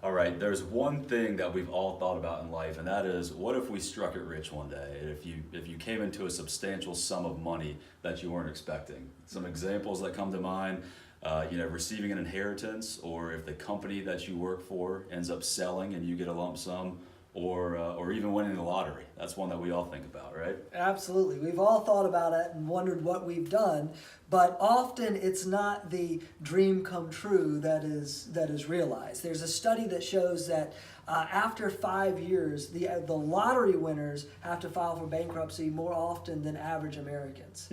All right, there's one thing that we've all thought about in life, and that is, what if we struck it rich one day? And if you came into a substantial sum of money that you weren't expecting. Some examples that come to mind, receiving an inheritance, or if the company that you work for ends up selling and you get a lump sum, or even winning the lottery. That's one that we all think about, right? Absolutely. We've all thought about it and wondered what we've done, but often it's not the dream come true that is realized. There's a study that shows that after 5 years, the lottery winners have to file for bankruptcy more often than average Americans.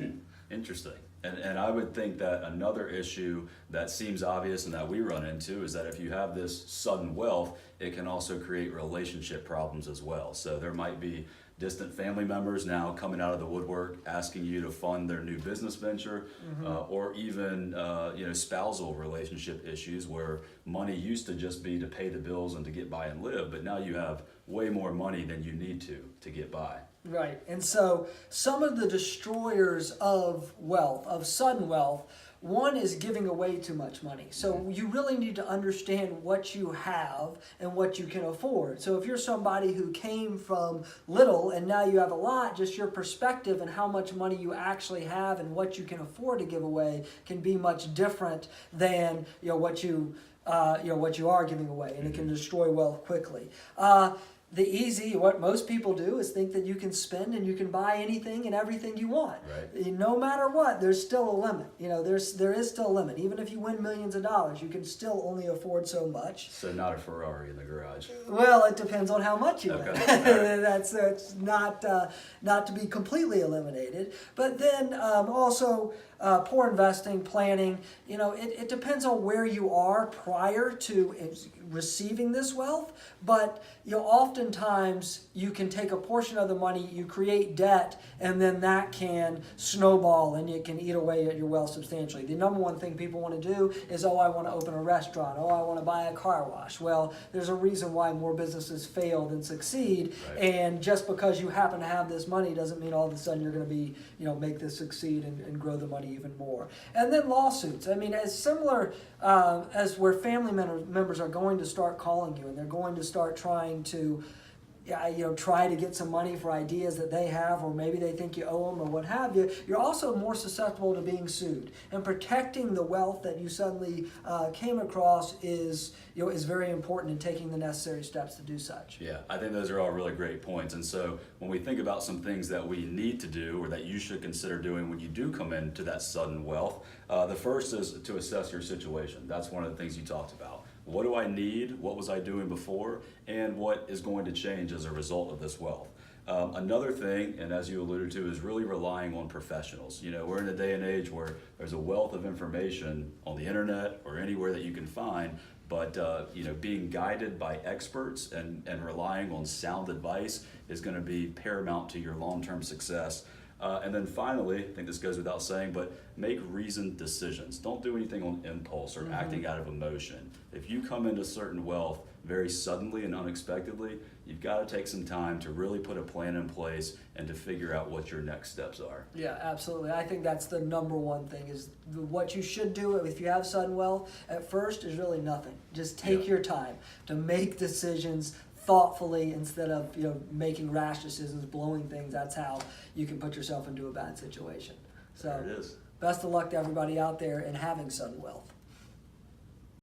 Interesting. And I would think that another issue that seems obvious and that we run into is that if you have this sudden wealth, it can also create relationship problems as well. So there might be distant family members now coming out of the woodwork asking you to fund their new business venture, or even spousal relationship issues where money used to just be to pay the bills and to get by and live, but now you have way more money than you need to get by. Right. And so some of the destroyers of wealth, of sudden wealth, one is giving away too much money. So you really need to understand what you have and what you can afford. So if you're somebody who came from little and now you have a lot, just your perspective and how much money you actually have and what you can afford to give away can be much different than what you are giving away, and it can destroy wealth quickly. What most people do is think that you can spend and you can buy anything and everything you want. Right. No matter what, there's still a limit. there is still a limit. Even if you win millions of dollars, you can still only afford so much. So not a Ferrari in the garage. Well, it depends on how much you win. Okay. That's not to be completely eliminated. But then also poor investing, planning. It depends on where you are prior to receiving this wealth. But oftentimes you can take a portion of the money, you create debt, and then that can snowball and it can eat away at your wealth substantially. The number one thing people want to do is, I want to open a restaurant, I want to buy a car wash. Well, there's a reason why more businesses fail than succeed, right. And just because you happen to have this money doesn't mean all of a sudden you're going to be, make this succeed and grow the money even more. And then lawsuits. I mean, as similar as where family members are going to start calling you and they're going to start trying to try to get some money for ideas that they have, or maybe they think you owe them or what have you, you're also more susceptible to being sued. And protecting the wealth that you suddenly came across is very important in taking the necessary steps to do such. Yeah, I think those are all really great points. And so when we think about some things that we need to do or that you should consider doing when you do come into that sudden wealth, the first is to assess your situation. That's one of the things you talked about. What do I need? What was I doing before? And what is going to change as a result of this wealth? Another thing, and as you alluded to, is really relying on professionals. We're in a day and age where there's a wealth of information on the internet or anywhere that you can find, but being guided by experts and relying on sound advice is going to be paramount to your long-term success. And then finally, I think this goes without saying, but make reasoned decisions. Don't do anything on impulse or acting out of emotion. If you come into certain wealth very suddenly and unexpectedly, you've got to take some time to really put a plan in place and to figure out what your next steps are. Yeah, absolutely. I think that's the number one thing is what you should do if you have sudden wealth at first is really nothing. Just take your time to make decisions thoughtfully instead of making rash decisions, blowing things. That's how you can put yourself into a bad situation. So There it is. best of luck to everybody out there in having sudden wealth.